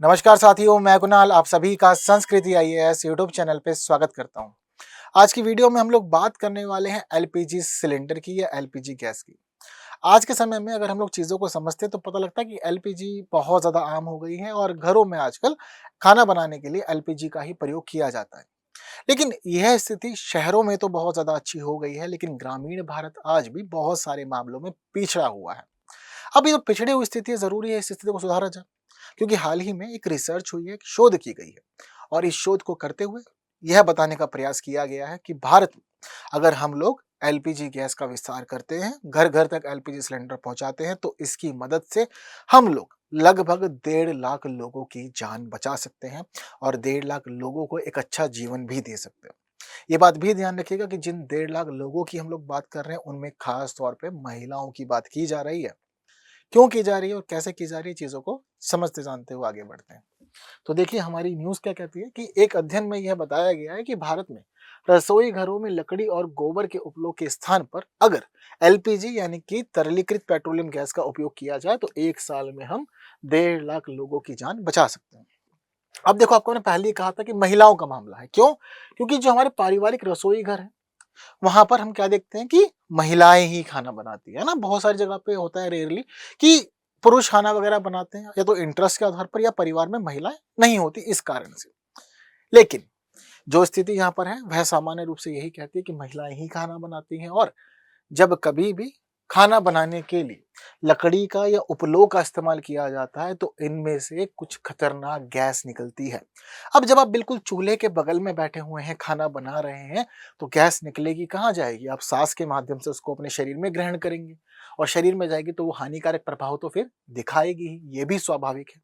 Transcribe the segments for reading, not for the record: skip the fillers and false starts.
नमस्कार साथियों, मैं कुणाल आप सभी का संस्कृति आईएएस यूट्यूब चैनल पे स्वागत करता हूं। आज की वीडियो में हम लोग बात करने वाले हैं एलपीजी सिलेंडर की या एलपीजी गैस की। आज के समय में अगर हम लोग चीज़ों को समझते हैं तो पता लगता है कि एलपीजी बहुत ज़्यादा आम हो गई है और घरों में आजकल खाना बनाने के लिए एलपीजी का ही प्रयोग किया जाता है। लेकिन यह स्थिति शहरों में तो बहुत ज़्यादा अच्छी हो गई है, लेकिन ग्रामीण भारत आज भी बहुत सारे मामलों में पिछड़ा हुआ है। अब ये जो पिछड़ी हुई स्थिति है, ज़रूरी है इस स्थिति को सुधारा जाए, क्योंकि हाल ही में एक रिसर्च हुई है, एक शोध की गई है और इस शोध को करते हुए यह बताने का प्रयास किया गया है कि भारत में अगर हम लोग एलपीजी गैस का विस्तार करते हैं, घर घर तक एलपीजी सिलेंडर पहुंचाते हैं, तो इसकी मदद से हम लोग लगभग 1.5 लाख लोगों की जान बचा सकते हैं और 1.5 लाख लोगों को एक अच्छा जीवन भी दे सकते हैं। ये बात भी ध्यान रखिएगा कि जिन 1.5 लाख लोगों की हम लोग बात कर रहे हैं, उनमें खास तौर पे महिलाओं की बात की जा रही है। क्यों की जा रही है और कैसे की जा रही है, चीज़ों को समझते जानते हुए आगे बढ़ते हैं। तो देखिए हमारी न्यूज़ क्या कहती है कि एक अध्ययन में यह बताया गया है कि भारत में रसोई घरों में लकड़ी और गोबर के उपयोग के स्थान पर अगर एलपीजी यानी कि तरलीकृत पेट्रोलियम गैस का उपयोग किया जाए तो 1 साल में हम 1.5 लाख लोगों की जान बचा सकते हैं। अब देखो, आपको मैंने पहले ही कहा था कि महिलाओं का मामला है। क्यों? क्योंकि जो हमारे पारिवारिक रसोई घर है, वहाँ पर हम क्या देखते हैं कि महिलाएँ ही खाना बनाती है ना? बहुत सारी जगह पे होता है रेयरली कि पुरुष खाना वगैरह बनाते हैं, या तो इंटरेस्ट के आधार पर या परिवार में महिलाएँ नहीं होती इस कारण से। लेकिन जो स्थिति यहाँ पर है वह सामान्य रूप से यही कहती है कि महिलाएँ ही खाना बनाती हैं और जब कभी भी खाना बनाने के लिए लकड़ी का या उपलों का इस्तेमाल किया जाता है तो इनमें से कुछ खतरनाक गैस निकलती है। अब जब आप बिल्कुल चूल्हे के बगल में बैठे हुए हैं, खाना बना रहे हैं, तो गैस निकलेगी कहाँ जाएगी? आप सांस के माध्यम से उसको अपने शरीर में ग्रहण करेंगे और शरीर में जाएगी तो वो हानिकारक प्रभाव तो फिर दिखाएगी ही, ये भी स्वाभाविक है।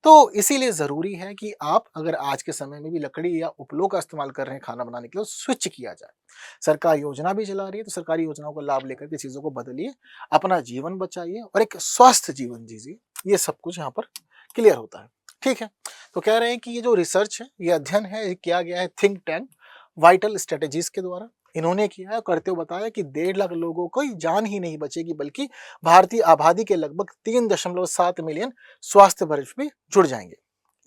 तो इसीलिए ज़रूरी है कि आप अगर आज के समय में भी लकड़ी या उपलों का इस्तेमाल कर रहे हैं खाना बनाने के लिए, तो स्विच किया जाए। सरकार योजना भी चला रही है, तो सरकारी योजनाओं का लाभ लेकर के चीज़ों को बदलिए, अपना जीवन बचाइए और एक स्वस्थ जीवन जीजिए। ये सब कुछ यहाँ पर क्लियर होता है। ठीक है? तो कह रहे हैं कि ये जो रिसर्च है, ये अध्ययन है, ये किया गया है थिंक टैंक वाइटल स्ट्रैटेजीज़ के द्वारा। इन्होंने किया है और करते हुए बताया कि 1.5 लाख लोगों को जान ही नहीं बचेगी, बल्कि भारतीय आबादी के लगभग 3.7 मिलियन स्वास्थ्य वर्ष भी जुड़ जाएँगे।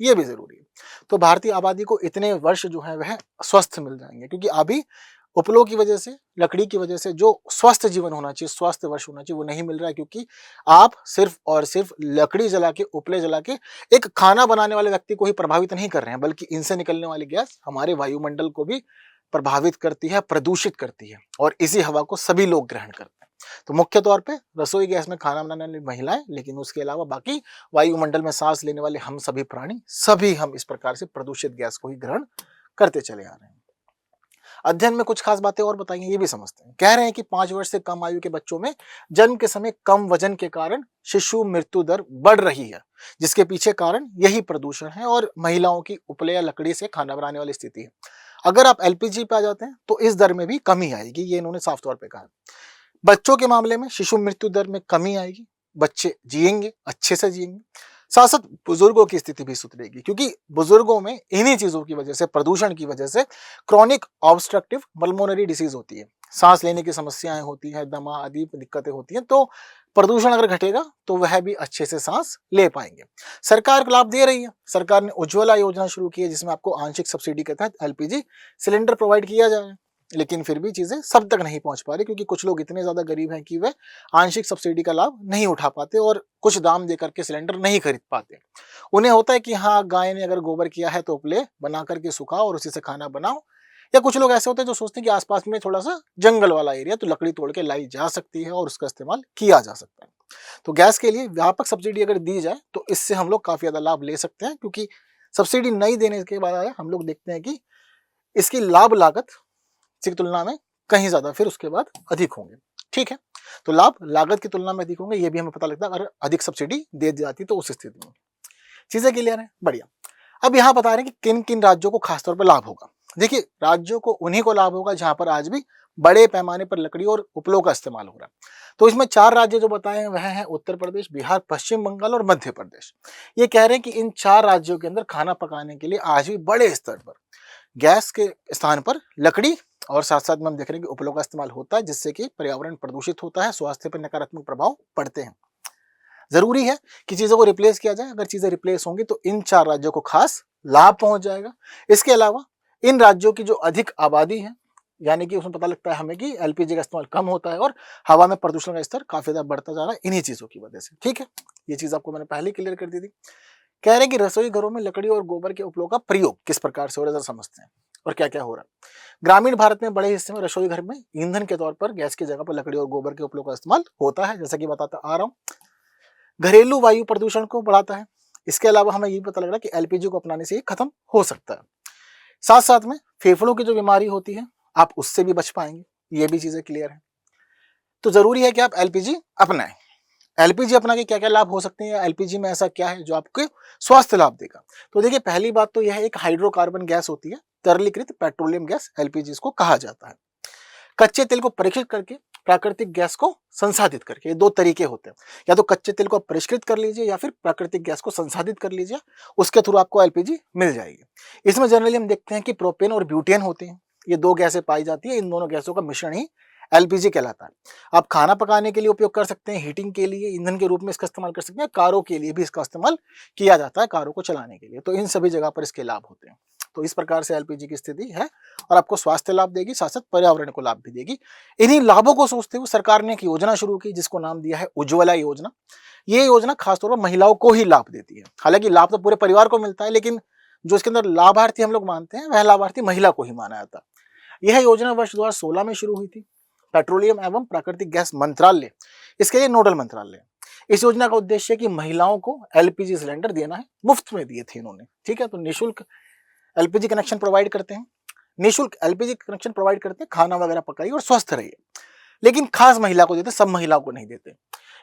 ये भी ज़रूरी है। तो भारतीय आबादी को इतने वर्ष जो है वह स्वस्थ मिल जाएँगे, क्योंकि अभी उपलों की वजह से, लकड़ी की वजह से जो स्वस्थ जीवन होना चाहिए, स्वस्थ वर्ष होना चाहिए, वो नहीं मिल रहा है, क्योंकि आप सिर्फ़ और सिर्फ़ लकड़ी जला के, उपले जला के एक खाना बनाने वाले व्यक्ति को ही प्रभावित नहीं कर रहे हैं, बल्कि इनसे निकलने वाली गैस हमारे वायुमंडल को भी प्रभावित करती है, प्रदूषित करती है और इसी हवा को सभी लोग ग्रहण करते हैं। तो मुख्य तौर पे रसोई गैस में खाना बनाने वाली महिलाएँ, लेकिन उसके अलावा बाकी वायुमंडल में सांस लेने वाले हम सभी प्राणी, सभी हम इस प्रकार से प्रदूषित गैस को ही ग्रहण करते चले आ रहे हैं। अध्ययन में कुछ खास बातें और बताई हैं, ये भी समझते हैं। कह रहे हैं कि 5 वर्ष से कम आयु के बच्चों में जन्म के समय कम वजन के कारण शिशु मृत्यु दर बढ़ रही है, जिसके पीछे कारण यही प्रदूषण है और महिलाओं की उपले या लकड़ी से खाना बनाने वाली स्थिति है। अगर आप एलपीजी पे आ जाते हैं तो इस दर में भी कमी आएगी, ये इन्होंने साफ तौर पे कहा। बच्चों के मामले में शिशु मृत्यु दर में कमी आएगी, बच्चे जिएंगे, अच्छे से जिएंगे। साथ साथ बुजुर्गों की स्थिति भी सुधरेगी, क्योंकि बुजुर्गों में इन्हीं चीजों की वजह से, प्रदूषण की वजह से क्रॉनिक ऑब्स्ट्रक्टिव पल्मोनरी डिसीज होती है, सांस लेने की समस्याएं होती हैं, दमा आदि दिक्कतें होती हैं। तो प्रदूषण अगर घटेगा तो वह भी अच्छे से सांस ले पाएंगे। सरकार लाभ दे रही है, सरकार ने उज्ज्वला योजना शुरू की है, जिसमें आपको आंशिक सब्सिडी के तहत एलपीजी सिलेंडर प्रोवाइड किया जा रहा है। लेकिन फिर भी चीजें सब तक नहीं पहुंच पा रही, क्योंकि कुछ लोग इतने ज्यादा गरीब हैं कि वे आंशिक सब्सिडी का लाभ नहीं उठा पाते और कुछ दाम देकर के सिलेंडर नहीं खरीद पाते। उन्हें होता है कि हाँ, गाय ने अगर गोबर किया है तो उपले बना करके सुखाओ और उसी से खाना बनाओ। या कुछ लोग ऐसे होते हैं जो सोचते हैं कि आसपास में थोड़ा सा जंगल वाला एरिया, तो लकड़ी तोड़ के लाई जा सकती है और उसका इस्तेमाल किया जा सकता है। तो गैस के लिए व्यापक सब्सिडी अगर दी जाए तो इससे हम लोग काफी ज्यादा लाभ ले सकते हैं, क्योंकि सब्सिडी नहीं देने के बाद हम लोग देखते हैं कि इसकी लाभ लागत की तुलना में कहीं ज्यादा फिर उसके बाद अधिक होंगे। ठीक है? तो लाभ लागत की तुलना में अधिक होंगे, ये भी हमें पता लगता है अगर अधिक सब्सिडी दे दी जाती तो उस स्थिति में। चीजें क्लियर है? बढ़िया। अब यहाँ बता रहे हैं कि किन किन राज्यों को खासतौर पर लाभ होगा। देखिए, राज्यों को उन्हीं को लाभ होगा जहां पर आज भी बड़े पैमाने पर लकड़ी और उपलों का इस्तेमाल हो रहा है। तो इसमें 4 राज्य जो बताए हैं वह हैं उत्तर प्रदेश, बिहार, पश्चिम बंगाल और मध्य प्रदेश। ये कह रहे हैं कि इन 4 राज्यों के अंदर खाना पकाने के लिए आज भी बड़े स्तर पर गैस के स्थान पर लकड़ी और साथ साथ में हम देख रहे हैं कि उपलों का इस्तेमाल होता है, जिससे कि पर्यावरण प्रदूषित होता है, स्वास्थ्य पर नकारात्मक प्रभाव पड़ते हैं। जरूरी है कि चीजों को रिप्लेस किया जाए। अगर चीजें रिप्लेस होंगी तो इन 4 राज्यों को खास लाभ पहुंच जाएगा। इसके अलावा इन राज्यों की जो अधिक आबादी है, यानी कि उसमें पता लगता है हमें कि एलपीजी का इस्तेमाल कम होता है और हवा में प्रदूषण का स्तर काफी ज्यादा बढ़ता जा रहा है इन्हीं चीजों की वजह से। ठीक है, ये चीज आपको मैंने पहले क्लियर कर दी थी। कह रहे हैं कि रसोई घरों में लकड़ी और गोबर के उपयोग का प्रयोग किस प्रकार से हो रहा है, जरा समझते हैं और क्या क्या हो रहा है। ग्रामीण भारत में बड़े हिस्से में रसोई घर में ईंधन के तौर पर गैस की जगह पर लकड़ी और गोबर के उपयोग का इस्तेमाल होता है, जैसा कि बताता आ रहा हूँ। घरेलू वायु प्रदूषण को बढ़ाता है। इसके अलावा हमें ये पता लग रहा है कि एलपीजी को अपनाने से ये खत्म हो सकता है। साथ साथ में फेफड़ों की जो बीमारी होती है आप उससे भी बच पाएंगे, ये भी चीजें क्लियर है। तो जरूरी है कि आप एलपीजी अपनाएं। एलपीजी अपना के क्या क्या लाभ हो सकते हैं, एलपीजी में ऐसा क्या है जो आपके स्वास्थ्य लाभ देगा। तो देखिए, पहली बात तो यह है, एक हाइड्रोकार्बन गैस होती है, तरलीकृत पेट्रोलियम गैस एलपीजी इसको कहा जाता है। कच्चे तेल को परीक्षित करके प्राकृतिक गैस को संसाधित करके, ये 2 तरीके होते हैं। या तो कच्चे तेल को परिष्कृत कर लीजिए या फिर प्राकृतिक गैस को संसाधित कर लीजिए, उसके थ्रू आपको एलपीजी मिल जाएगी। इसमें जनरली हम देखते हैं कि प्रोपेन और ब्यूटेन होते हैं, ये 2 गैसें पाई जाती है। इन दोनों गैसों का मिश्रण ही एलपीजी कहलाता है। आप खाना पकाने के लिए उपयोग कर सकते हैं, हीटिंग के लिए ईंधन के रूप में इसका इस्तेमाल कर सकते हैं, कारों के लिए भी इसका इस्तेमाल किया जाता है, कारों को चलाने के लिए। तो इन सभी जगह पर इसके लाभ होते हैं। तो इस प्रकार से एलपीजी की स्थिति है और आपको स्वास्थ्य लाभ देगी, साथ साथ पर्यावरण को लाभ भी देगी। इन्हीं लाभों को सोचते हुए सरकार ने एक योजना शुरू की जिसको नाम दिया है उज्ज्वला योजना। ये योजना खासतौर पर महिलाओं को ही लाभ देती है। हालांकि लाभ तो पूरे परिवार को मिलता है, लेकिन जो इसके अंदर लाभार्थी हम लोग मानते हैं वह लाभार्थी महिला को ही माना जाता है। यह योजना वर्ष 2016 में शुरू हुई थी। पेट्रोलियम एवं प्राकृतिक गैस मंत्रालय इसके लिए नोडल मंत्रालय है। इस योजना का उद्देश्य है कि महिलाओं को एलपीजी सिलेंडर देना है, मुफ्त में दिए थे इन्होंने। ठीक है, तो निःशुल्क एलपीजी कनेक्शन प्रोवाइड करते हैं, निःशुल्क एलपीजी कनेक्शन प्रोवाइड करते हैं, खाना वगैरह पकाइए और स्वस्थ रहिए। लेकिन खास महिला को देते, सब महिलाओं को नहीं देते।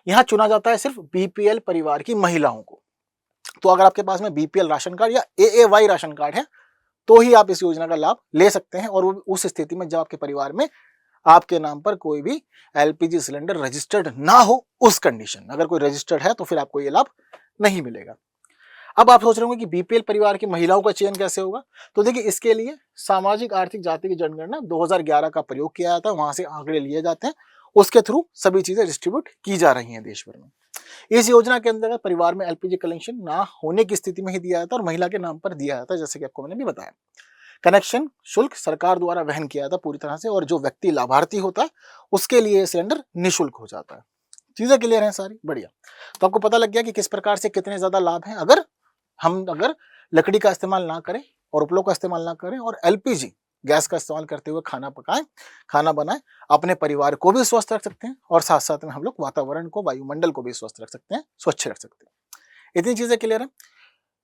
यहाँ चुना जाता है सिर्फ बीपीएल परिवार की महिलाओं को। तो अगर आपके पास में बीपीएल राशन कार्ड या एएवाई राशन कार्ड है तो ही आप इस योजना का लाभ ले सकते हैं। और उस स्थिति में जब आपके परिवार में आपके नाम पर कोई भी एलपीजी सिलेंडर रजिस्टर्ड ना हो, उस कंडीशन। अगर कोई रजिस्टर्ड है तो फिर आपको ये लाभ नहीं मिलेगा। अब आप सोच रहे होंगे कि बीपीएल परिवार की महिलाओं का चयन कैसे होगा। तो देखिए, इसके लिए सामाजिक आर्थिक जाति की जनगणना 2011 का प्रयोग किया जाता है, वहां से आंकड़े लिए जाते हैं, उसके थ्रू सभी चीजें डिस्ट्रीब्यूट की जा रही हैं देश भर में। इस योजना के अंतर्गत परिवार में एलपीजी कनेक्शन ना होने की स्थिति में ही दिया जाता है और महिला के नाम पर दिया जाता है, जैसे कि आपको मैंने भी बताया। कनेक्शन शुल्क सरकार द्वारा वहन किया जाता है पूरी तरह से, और जो व्यक्ति लाभार्थी होता है उसके लिए सिलेंडर निःशुल्क हो जाता है। चीजें क्लियर हैं सारी, बढ़िया। तो आपको पता लग गया कि किस प्रकार से कितने ज्यादा लाभ हैं अगर लकड़ी का इस्तेमाल ना करें और उपलों का इस्तेमाल ना करें और एलपीजी गैस का इस्तेमाल करते हुए खाना पकाएं, खाना बनाएं, अपने परिवार को भी स्वस्थ रख सकते हैं और साथ साथ में हम लोग वातावरण को, वायुमंडल को भी स्वस्थ रख सकते हैं, स्वच्छ रख सकते हैं। इतनी चीजें क्लियर है।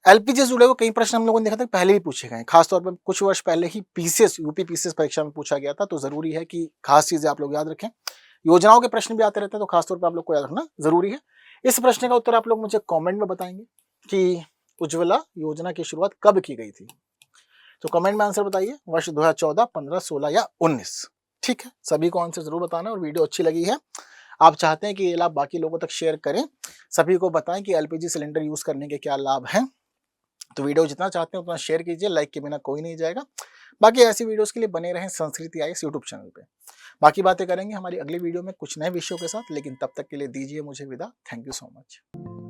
एलपीजी से जुड़े हुए कई प्रश्न हम लोगों ने देखा था पहले ही पूछे गए, खासतौर पर कुछ वर्ष पहले ही पीसीएस यूपी पीसीएस परीक्षा में पूछा गया था। तो जरूरी है कि खास चीजें आप लोग याद रखें। योजनाओं के प्रश्न भी आते रहते हैं, तो खासतौर पर आप लोग को याद रखना जरूरी है। इस प्रश्न का उत्तर आप लोग मुझे कमेंट में बताएंगे कि उज्ज्वला योजना की शुरुआत कब की गई थी। तो कमेंट में आंसर बताइए, वर्ष 2014, 15, 16 या 19। ठीक है, सभी को आंसर जरूर बताना। और वीडियो अच्छी लगी है, आप चाहते हैं कि ये लाभ बाकी लोगों तक शेयर करें, सभी को बताएं कि एलपीजी सिलेंडर यूज करने के क्या लाभ हैं। तो वीडियो जितना चाहते हैं उतना शेयर कीजिए, लाइक के बिना कोई नहीं जाएगा। बाकी ऐसी वीडियोस के लिए बने रहें संस्कृति आईएएस यूट्यूब चैनल पे। बाकी बातें करेंगे हमारी अगली वीडियो में कुछ नए विषयों के साथ, लेकिन तब तक के लिए दीजिए मुझे विदा। Thank you so much.